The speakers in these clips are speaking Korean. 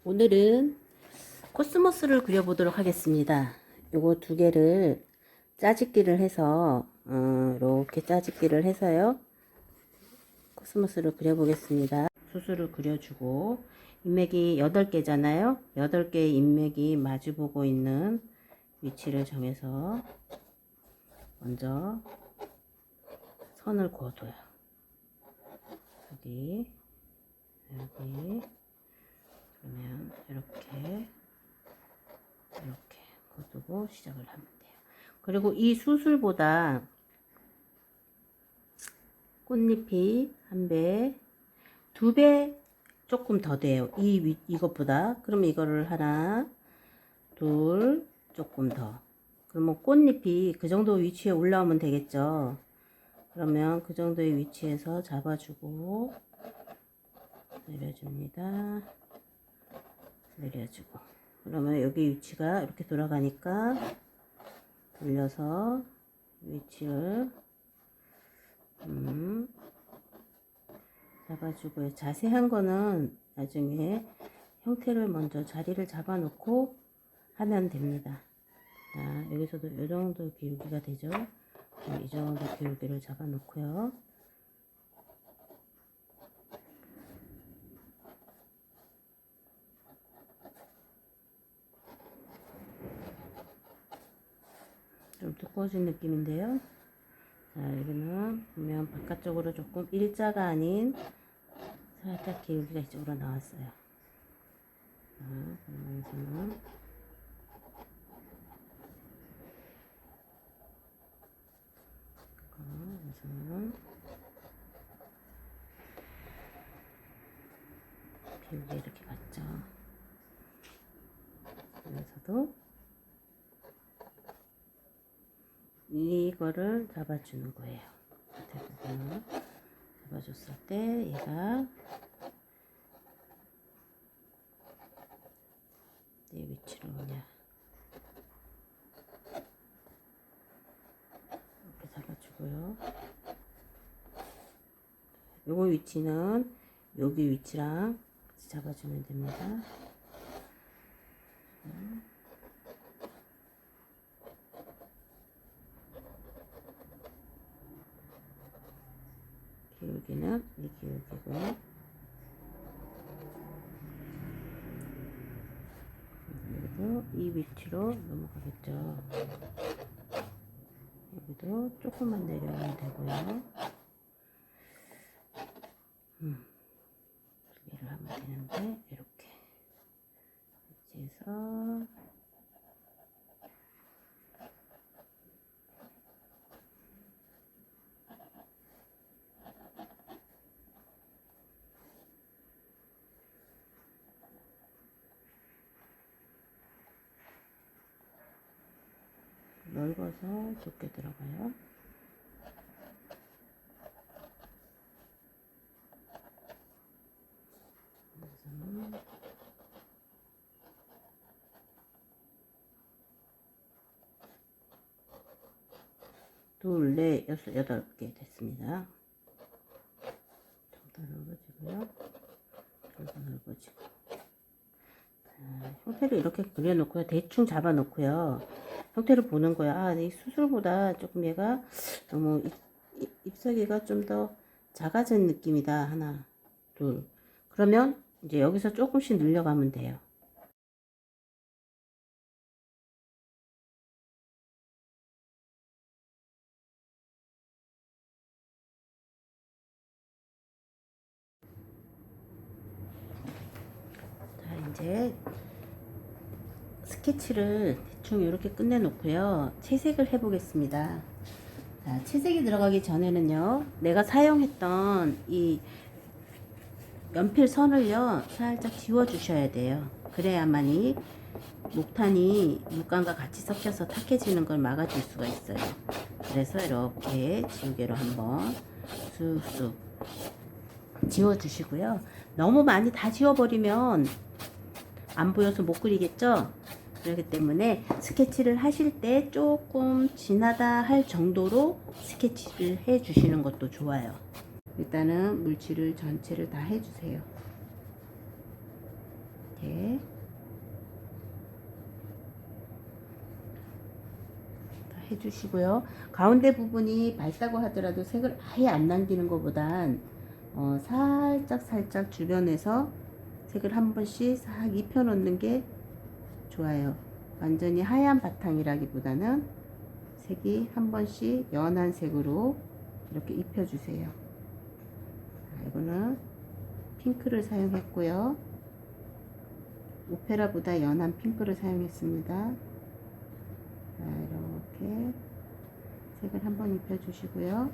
오늘은 코스모스를 그려보도록 하겠습니다. 요거 두 개를 짜집기를 해서 이렇게 짜집기를 해서요 코스모스를 그려보겠습니다. 수술을 그려주고 인맥이 8개잖아요 8개의 인맥이 마주보고 있는 위치를 정해서 먼저 선을 그어둬요. 여기 그러면 이렇게 그어두고 시작을 하면 돼요. 그리고 이 수술보다 꽃잎이 1배, 2배 조금 더 돼요. 이것보다. 그러면 이거를 하나, 둘, 조금 더. 그러면 꽃잎이 그 정도 위치에 올라오면 되겠죠. 그러면 그 정도의 위치에서 잡아주고 내려줍니다. 내려주고. 그러면 여기 위치가 이렇게 돌아가니까 돌려서 위치를 잡아주고요. 자세한 거는 나중에 형태를 먼저 자리를 잡아 놓고 하면 됩니다. 자, 여기서도 이 정도 기울기가 되죠. 이 정도 기울기를 잡아 놓고요. 좀 두꺼워진 느낌인데요. 자, 여기는 보면 바깥쪽으로 조금 일자가 아닌 살짝 기울기가 이쪽으로 나왔어요. 자, 그러면서는 기울기 이렇게 갔죠. 여기서도 이거를 잡아주는 거예요. 밑에 부분을 잡아줬을 때 얘가 내 위치로 그냥 이렇게 잡아주고요. 요거 위치는 여기 위치랑 같이 잡아주면 됩니다. 기울기는 이 기울기고요. 여기도 이 위치로 넘어가겠죠. 여기도 조금만 내려오면 되고요. 얘를 하면 되는데 이렇게 위치에서 넓어서 좁게 들어가요. 둘, 넷, 여섯, 8개 됐습니다. 좀 더 넓어지고요. 좀 더 넓어지고. 형태를 이렇게 그려놓고요. 대충 잡아놓고요. 형태를 보는 거야. 아, 이 수술보다 조금 얘가 너무 잎사귀가 좀 더 작아진 느낌이다. 하나, 둘. 그러면 이제 여기서 조금씩 늘려가면 돼요. 자, 이제 스케치를 대충 이렇게 끝내 놓고요. 채색을 해 보겠습니다. 자, 채색이 들어가기 전에는요, 내가 사용했던 이 연필 선을요 살짝 지워 주셔야 돼요. 그래야만이 목탄이 물감과 같이 섞여서 탁해지는 걸 막아줄 수가 있어요. 그래서 이렇게 지우개로 한번 쑥쑥 지워 주시고요. 너무 많이 다 지워버리면 안 보여서 못 그리겠죠. 그렇기 때문에 스케치를 하실 때 조금 진하다 할 정도로 스케치를 해 주시는 것도 좋아요. 일단은 물칠을 전체를 다 해주세요. 이렇게 해주시고요. 가운데 부분이 밝다고 하더라도 색을 아예 안 남기는 것보단 살짝 주변에서 색을 한 번씩 싹 입혀 놓는 게 좋아요. 완전히 하얀 바탕이라기보다는 색이 한 번씩 연한 색으로 이렇게 입혀 주세요. 이거는 핑크를 사용했고요. 오페라보다 연한 핑크를 사용했습니다. 이렇게 색을 한번 입혀 주시고요.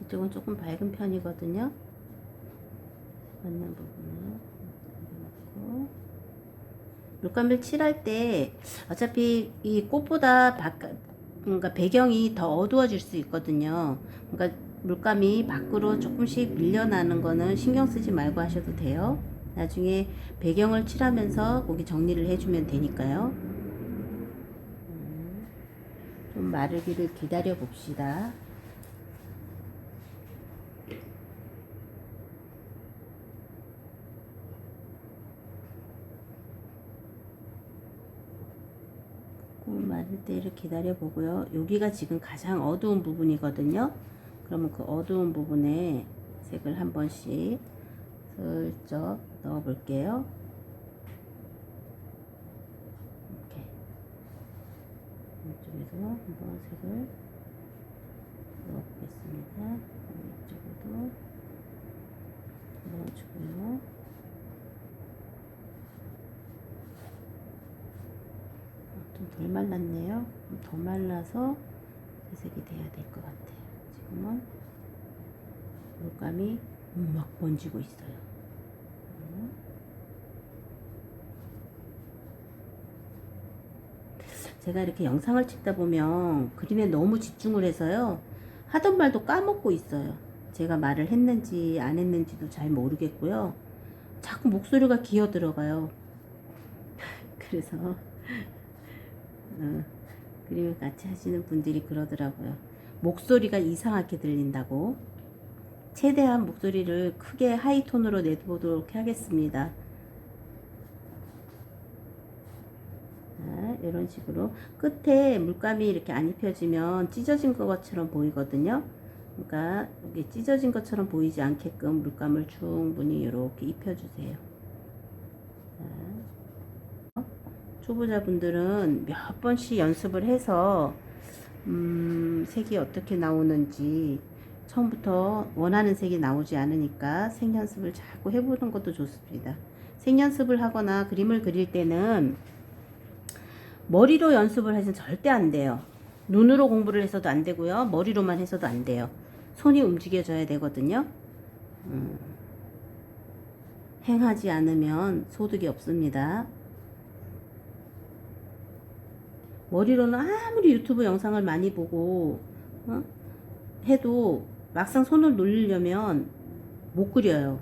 이쪽은 조금 밝은 편이거든요. 맞는 부분을 넣고, 물감을 칠할 때 어차피 이 꽃보다 그러니까 배경이 더 어두워질 수 있거든요. 그러니까 물감이 밖으로 조금씩 밀려나는 거는 신경 쓰지 말고 하셔도 돼요. 나중에 배경을 칠하면서 거기 정리를 해주면 되니까요. 좀 마르기를 기다려 봅시다. 마를 때를 기다려 보고요. 여기가 지금 가장 어두운 부분이거든요. 그러면 그 어두운 부분에 색을 한 번씩 슬쩍 넣어 볼게요. 이렇게 이쪽에도 한번 색을 넣어 보겠습니다. 이쪽에도 넣어주고요. 덜 말랐네요. 더 말라서 회색이 돼야 될 것 같아요. 지금은 물감이 막 번지고 있어요. 제가 이렇게 영상을 찍다 보면 그림에 너무 집중을 해서요. 하던 말도 까먹고 있어요. 제가 말을 했는지 안 했는지도 잘 모르겠고요. 자꾸 목소리가 기어 들어가요. 그래서 그림을 같이 하시는 분들이 그러더라고요. 목소리가 이상하게 들린다고. 최대한 목소리를 크게 하이톤으로 내보도록 하겠습니다. 자, 이런 식으로 끝에 물감이 이렇게 안 입혀지면 찢어진 것처럼 보이거든요. 그러니까 여기 찢어진 것처럼 보이지 않게끔 물감을 충분히 이렇게 입혀주세요. 자, 초보자분들은 몇 번씩 연습을 해서 색이 어떻게 나오는지, 처음부터 원하는 색이 나오지 않으니까 색 연습을 자꾸 해보는 것도 좋습니다. 색 연습을 하거나 그림을 그릴 때는 머리로 연습을 해서는 절대 안 돼요. 눈으로 공부를 해서도 안 되고요. 머리로만 해서도 안 돼요. 손이 움직여져야 되거든요. 행하지 않으면 소득이 없습니다. 머리로는 아무리 유튜브 영상을 많이 보고 해도 막상 손을 놀리려면 못 그려요.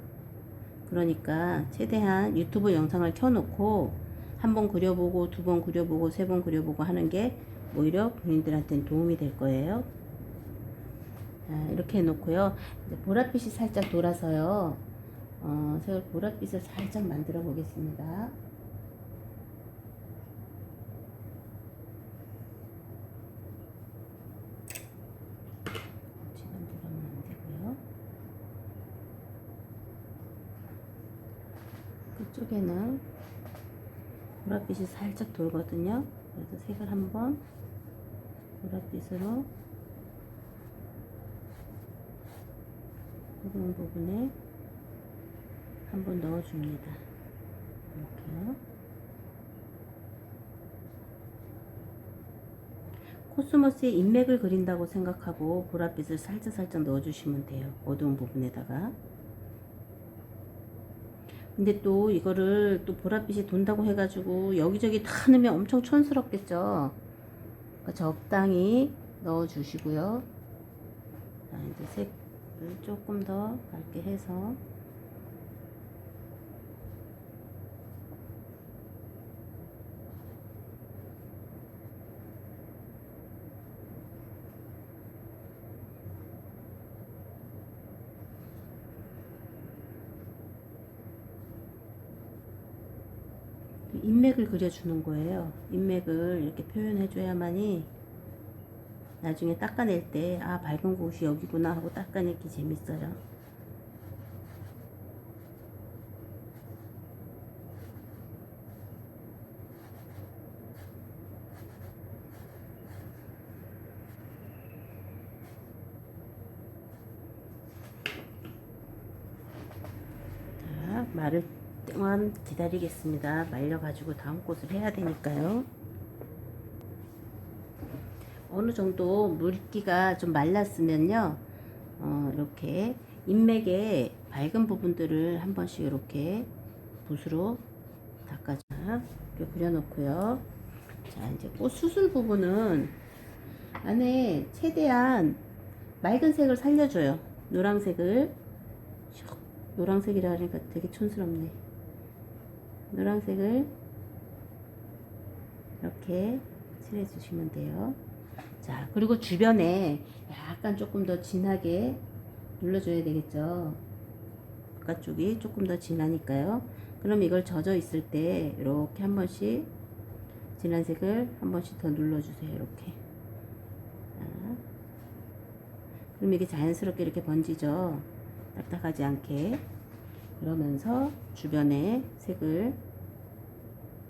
그러니까 최대한 유튜브 영상을 켜놓고 한 번 그려보고 두 번 그려보고 세 번 그려보고 하는 게 오히려 본인들한테는 도움이 될 거예요. 자, 이렇게 해놓고요. 이제 보랏빛이 살짝 돌아서요. 제가 보랏빛을 살짝 만들어 보겠습니다. 그쪽에는 보랏빛이 살짝 돌거든요. 그래서 색을 한번 보랏빛으로 부분 부분에 한번 넣어줍니다. 이렇게요. 코스모스의 인맥을 그린다고 생각하고 보랏빛을 살짝 넣어주시면 돼요. 어두운 부분에다가. 근데 또 이거를 또 보랏빛이 돈다고 해가지고 여기저기 다 넣으면 엄청 촌스럽겠죠. 그러니까 적당히 넣어주시고요. 자, 이제 색을 조금 더 밝게 해서 인맥을 그려주는 거예요. 인맥을 이렇게 표현해줘야만이 나중에 닦아낼 때, 아, 밝은 곳이 여기구나 하고 닦아내기 재밌어요. 자, 마를 동안 기다리겠습니다. 말려가지고 다음 꽃을 해야 되니까요. 어느 정도 물기가 좀 말랐으면요, 이렇게 인맥의 밝은 부분들을 한 번씩 이렇게 붓으로 닦아줘. 이렇게 그려놓고요. 자, 이제 꽃 수술 부분은 안에 최대한 맑은 색을 살려줘요. 노란색을, 노란색이라 하니까 되게 촌스럽네. 노란색을 이렇게 칠해주시면 돼요. 자, 그리고 주변에 약간 조금 더 진하게 눌러줘야 되겠죠. 바깥쪽이 조금 더 진하니까요. 그럼 이걸 젖어 있을 때 이렇게 한 번씩 진한 색을 한 번씩 더 눌러주세요. 이렇게. 자, 그럼 이게 자연스럽게 이렇게 번지죠. 딱딱하지 않게. 그러면서 주변에 색을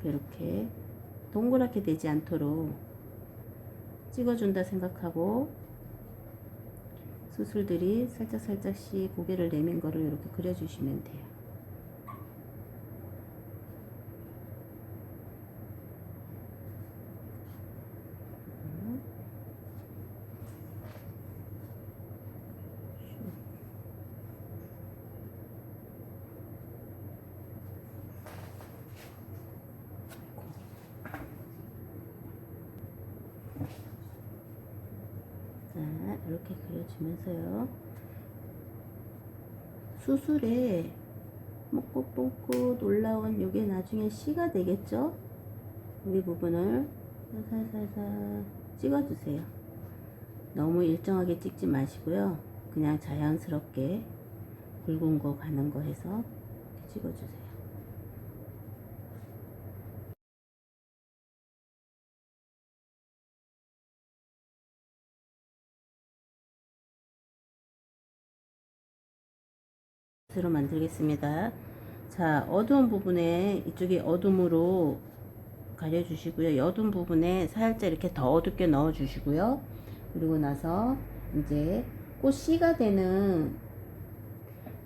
이렇게 동그랗게 되지 않도록 찍어준다 생각하고 수술들이 살짝씩 고개를 내민 거를 이렇게 그려주시면 돼요. 자, 이렇게 그려주면서요. 수술에 뽕긋뽕긋 올라온 요게 나중에 씨가 되겠죠? 여기 부분을 살살살살 찍어주세요. 너무 일정하게 찍지 마시고요. 그냥 자연스럽게 굵은 거 가는 거 해서 이렇게 찍어주세요. 로 만들겠습니다. 자, 어두운 부분에 이쪽이 어둠으로 가려주시고요. 어두운 부분에 살짝 이렇게 더 어둡게 넣어주시고요. 그리고 나서 이제 꽃 씨가 되는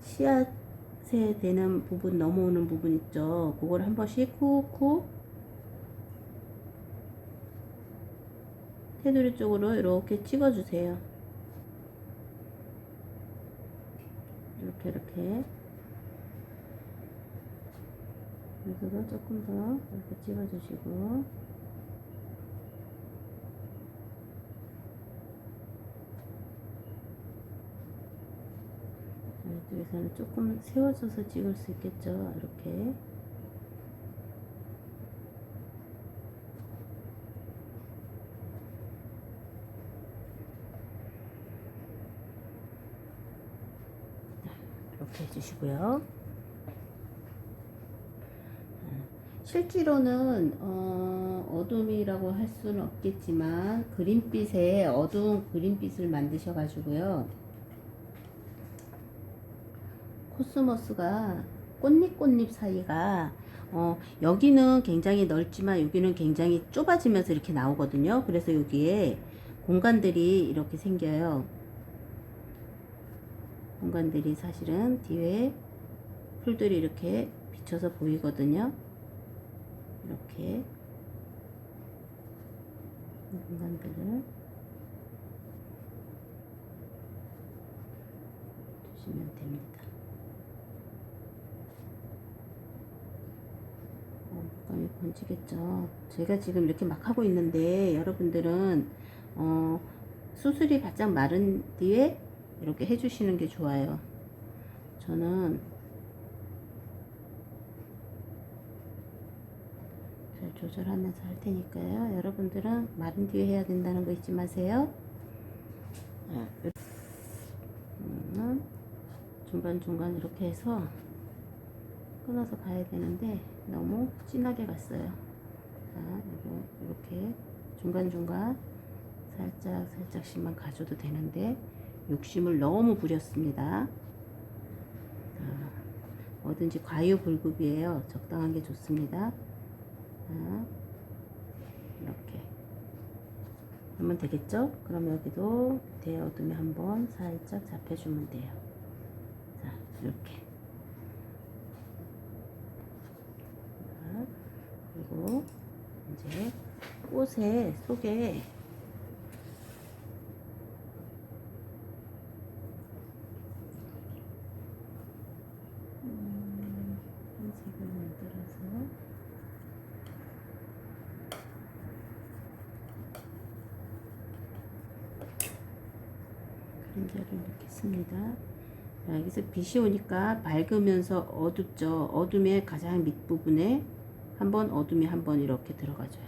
씨앗에 되는 부분 넘어오는 부분 있죠. 그걸 한 번씩 쿡쿡 테두리 쪽으로 이렇게 찍어주세요. 이렇게 여기도 조금 더 이렇게 찍어주시고 이쪽에서는 조금 세워져서 찍을 수 있겠죠. 이렇게 이렇게 해주시고요. 실제로는 어둠이라고 할 수는 없겠지만 그린빛에 어두운 그린빛을 만드셔 가지고요. 코스모스가 꽃잎 사이가 여기는 굉장히 넓지만 여기는 굉장히 좁아지면서 이렇게 나오거든요. 그래서 여기에 공간들이 이렇게 생겨요. 공간들이 사실은 뒤에 풀들이 이렇게 비쳐서 보이거든요. 이렇게 공간들을 주시면 됩니다. 물감이 번지겠죠. 제가 지금 이렇게 막 하고 있는데 여러분들은 수술이 바짝 마른 뒤에 이렇게 해주시는 게 좋아요. 저는 잘 조절하면서 할 테니까요. 여러분들은 마른 뒤에 해야 된다는 거 잊지 마세요. 중간중간 이렇게 해서 끊어서 가야 되는데 너무 진하게 갔어요. 자, 이거 이렇게 중간중간 살짝씩만 가져도 되는데 욕심을 너무 부렸습니다. 자, 뭐든지 과유불급이에요. 적당한 게 좋습니다. 자, 이렇게 하면 되겠죠? 그럼 여기도 밑에 어둠에 한번 살짝 잡혀주면 돼요. 자, 이렇게. 자, 그리고 이제 꽃의 속에 한 색을 만들어서 그림자를 넣겠습니다. 자, 여기서 빛이 오니까 밝으면서 어둡죠. 어둠의 가장 밑부분에 한번 어둠이 한번 이렇게 들어가줘요.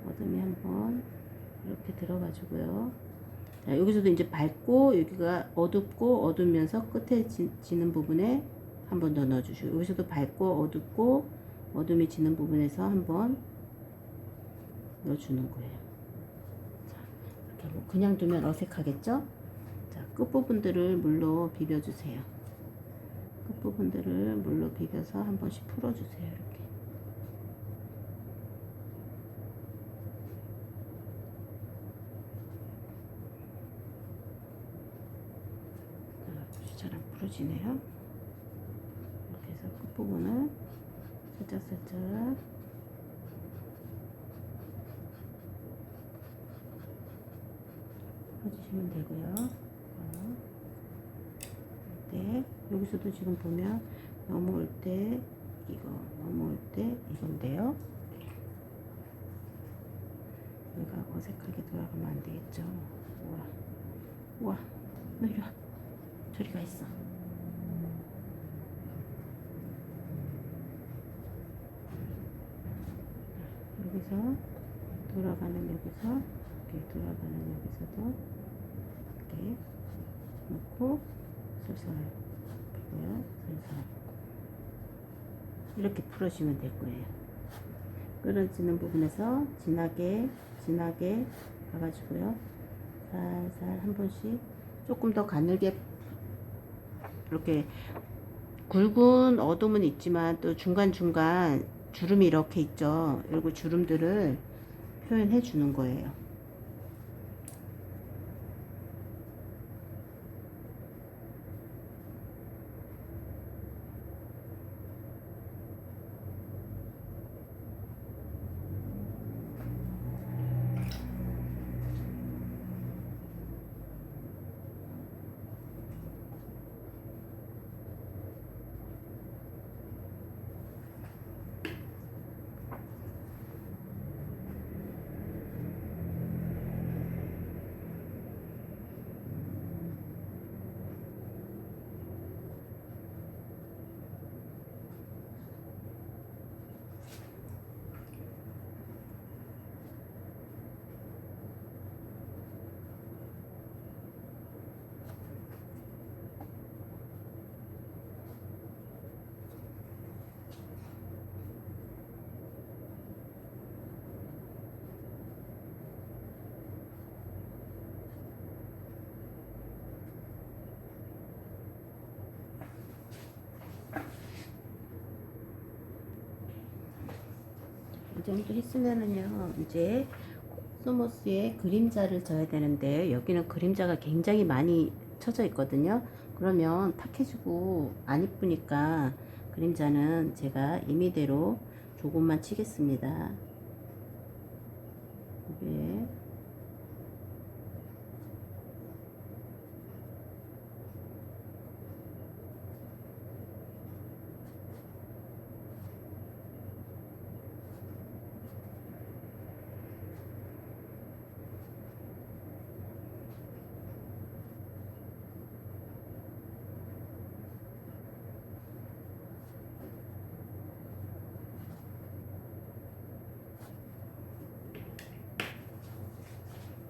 어둠이 한번 이렇게 들어가주고요. 자, 여기서도 이제 밝고 여기가 어둡고 어두면서 끝에 지는 부분에 한번 더 넣어주시고, 여기서도 밝고 어둡고 어둠이 지는 부분에서 한번 넣어주는 거예요. 자, 이렇게 뭐 그냥 두면 어색하겠죠? 자, 끝부분들을 물로 비벼주세요. 끝부분들을 물로 비벼서 한 번씩 풀어주세요. 이렇게. 잘 안 풀어지네요. 이렇게 해서 끝부분을 살짝 풀어주시면 되고요. 네, 여기서도 지금 보면 넘어올 때 이거, 넘어올 때 이건데요. 얘가 어색하게 돌아가면 안 되겠죠. 우와, 너 이리 와. 저리 가 있어. 여기서 돌아가는, 여기서 이렇게 돌아가는, 여기서도 이렇게 놓고 슬슬 이렇게 풀어주면 될 거예요. 끊어지는 부분에서 진하게 가가지고요. 살살 한 번씩 조금 더 가늘게, 이렇게 굵은 어둠은 있지만 또 중간중간 주름이 이렇게 있죠. 그리고 주름들을 표현해 주는 거예요. 이 정도 했으면은요, 이제 코스모스에 그림자를 져야 되는데 여기는 그림자가 굉장히 많이 쳐져 있거든요. 그러면 탁해지고 안 이쁘니까 그림자는 제가 임의대로 조금만 치겠습니다. 이게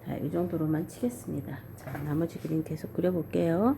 자, 이 정도로만 치겠습니다. 자, 나머지 그림 계속 그려볼게요.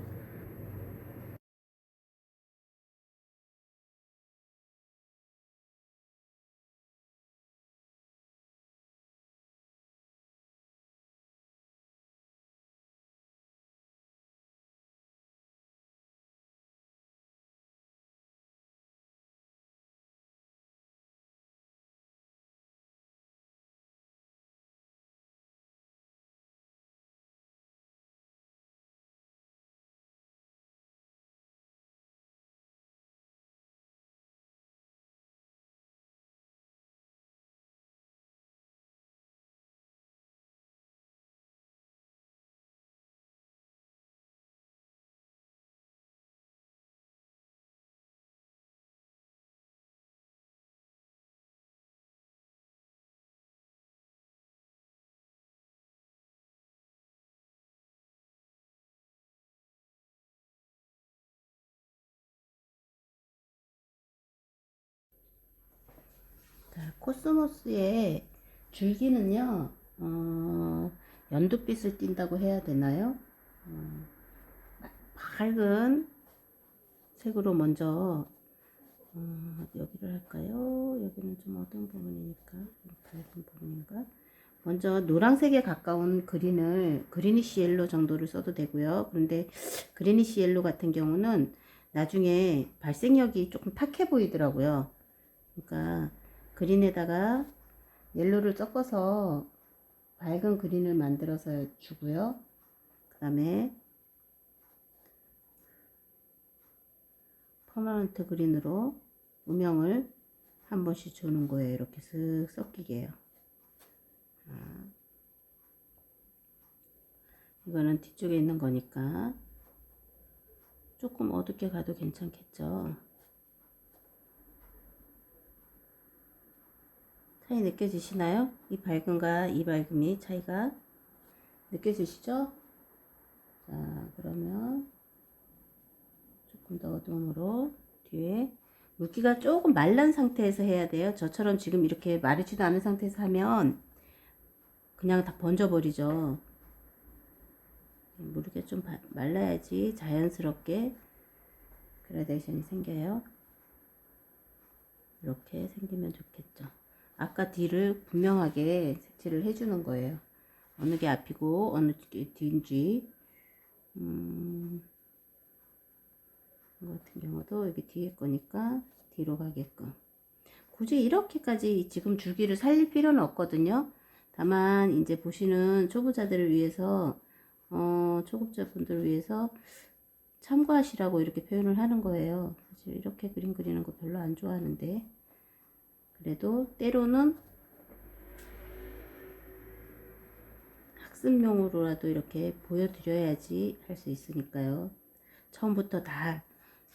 자, 코스모스의 줄기는요, 연두빛을 띈다고 해야 되나요? 밝은 색으로 먼저 여기를 할까요? 여기는 좀 어두운 부분이니까 밝은 부분인가? 먼저 노란색에 가까운 그리니시 옐로 정도를 써도 되고요. 그런데 그리니시 옐로 같은 경우는 나중에 발색력이 조금 탁해 보이더라고요. 그러니까 그린에다가 옐로를 섞어서 밝은 그린을 만들어서 주고요. 그 다음에 퍼머넌트 그린으로 음영을 한 번씩 주는 거예요. 이렇게 쓱 섞이게요. 이거는 뒤쪽에 있는 거니까 조금 어둡게 가도 괜찮겠죠. 차이 느껴지시나요? 이 밝음과 이 밝음이 차이가 느껴지시죠? 자, 그러면 조금 더 어두움으로 뒤에 물기가 조금 말란 상태에서 해야 돼요. 저처럼 지금 이렇게 마르지도 않은 상태에서 하면 그냥 다 번져버리죠. 물기가 좀 말라야지 자연스럽게 그라데이션이 생겨요. 이렇게 생기면 좋겠죠. 아까 뒤를 분명하게 색칠을 해주는 거예요. 어느 게 앞이고 어느 게 뒤인지. 이거 같은 경우도 여기 뒤에 거니까 뒤로 가게끔. 굳이 이렇게까지 지금 줄기를 살릴 필요는 없거든요. 다만 이제 보시는 초보자들을 위해서 초급자분들을 위해서 참고하시라고 이렇게 표현을 하는 거예요. 사실 이렇게 그림 그리는 거 별로 안 좋아하는데 그래도 때로는 학습용으로라도 이렇게 보여드려야지 할 수 있으니까요. 처음부터 다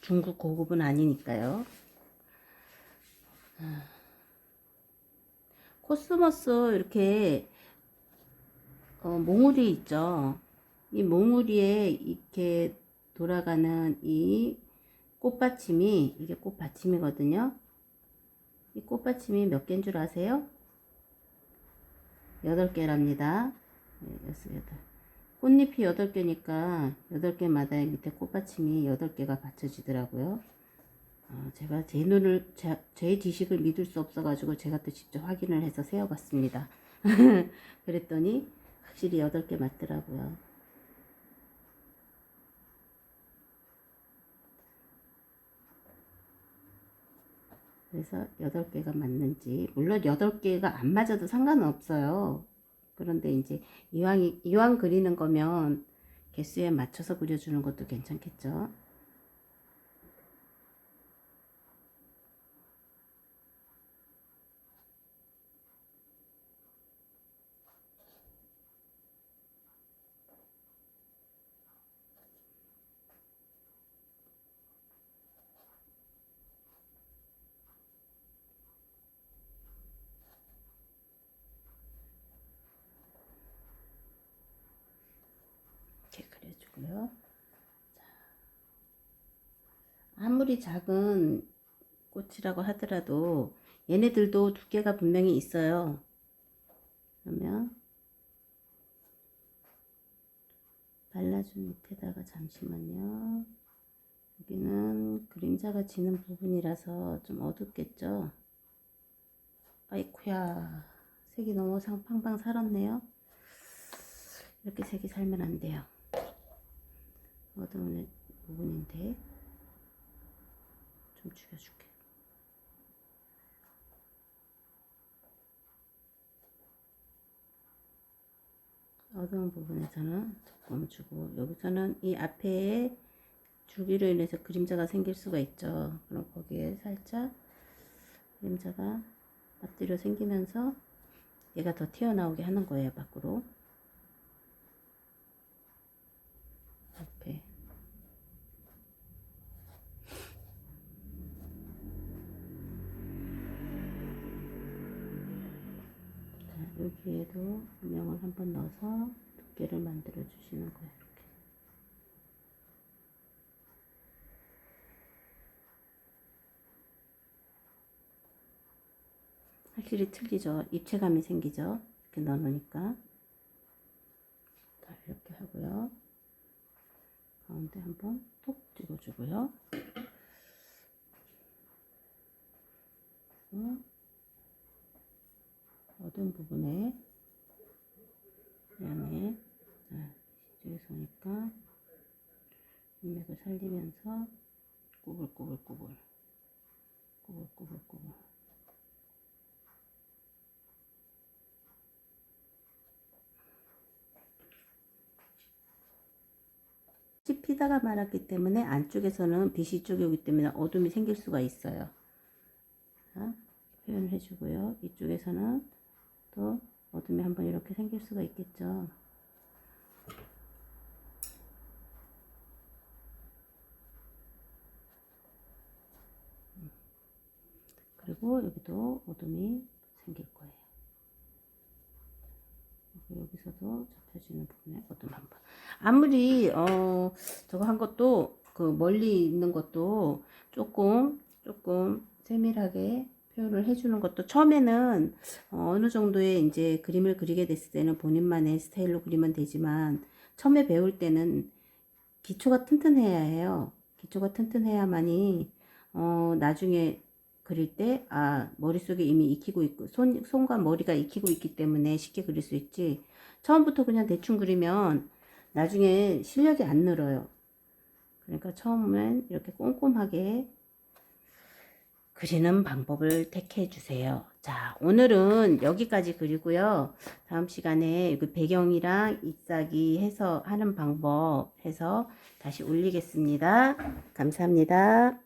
중급 고급은 아니니까요. 코스모스 이렇게 몽우리 있죠. 이 몽우리에 이렇게 돌아가는 이 꽃받침이 이게 꽃받침이거든요. 이 꽃받침이 몇 개인 줄 아세요? 8개랍니다. 8. 꽃잎이 8개니까 8개마다 밑에 꽃받침이 8개가 받쳐지더라고요. 제가 제 지식을 믿을 수 없어가지고 제가 또 직접 확인을 해서 세어봤습니다. 그랬더니 확실히 8개 맞더라고요. 그래서 8개가 맞는지, 물론 8개가 안 맞아도 상관은 없어요. 그런데 이제 이왕 그리는 거면 개수에 맞춰서 그려주는 것도 괜찮겠죠. 이렇게 그려주고요. 아무리 작은 꽃이라고 하더라도 얘네들도 두께가 분명히 있어요. 그러면 발라준 밑에다가 잠시만요. 여기는 그림자가 지는 부분이라서 좀 어둡겠죠. 아이쿠야, 색이 너무 팡팡 살았네요. 이렇게 색이 살면 안 돼요. 어두운 부분인데 좀 죽여줄게. 어두운 부분에서는 조금 주고, 여기서는 이 앞에 줄기로 인해서 그림자가 생길 수가 있죠. 그럼 거기에 살짝 그림자가 앞뒤로 생기면서 얘가 더 튀어나오게 하는 거예요, 밖으로. 앞에. 자, 여기에도 음영을 한번 넣어서 두께를 만들어 주시는 거예요. 이렇게. 확실히 틀리죠. 입체감이 생기죠. 이렇게 넣어놓으니까. 자, 이렇게 하고요. 가운데 한번 톡 찍어주고요. 어두운 부분에 그다음에 이쪽에서 오니까 인맥을 살리면서 꾸불꾸불꾸불 꾸불꾸불꾸불 피다가 말았기 때문에 안쪽에서는 빛이 이쪽에 오기 때문에 어둠이 생길 수가 있어요. 자, 표현을 해주고요. 이쪽에서는 또 어둠이 한번 이렇게 생길 수가 있겠죠. 그리고 여기도 어둠이 생길 거예요. 여기서도 접혀지는 부분에 어둠 한번. 아무리 저거 한 것도 그 멀리 있는 것도 조금 세밀하게 표현을 해주는 것도 처음에는 어느 정도의 이제 그림을 그리게 됐을 때는 본인만의 스타일로 그리면 되지만 처음에 배울 때는 기초가 튼튼해야 해요. 기초가 튼튼해야만이 나중에 그릴 때 머릿속에 이미 익히고 있고 손과 머리가 익히고 있기 때문에 쉽게 그릴 수 있지, 처음부터 그냥 대충 그리면 나중에 실력이 안 늘어요. 그러니까 처음엔 이렇게 꼼꼼하게 그리는 방법을 택해 주세요. 자, 오늘은 여기까지 그리고요. 다음 시간에 배경이랑 잎사귀 해서 하는 방법 해서 다시 올리겠습니다. 감사합니다.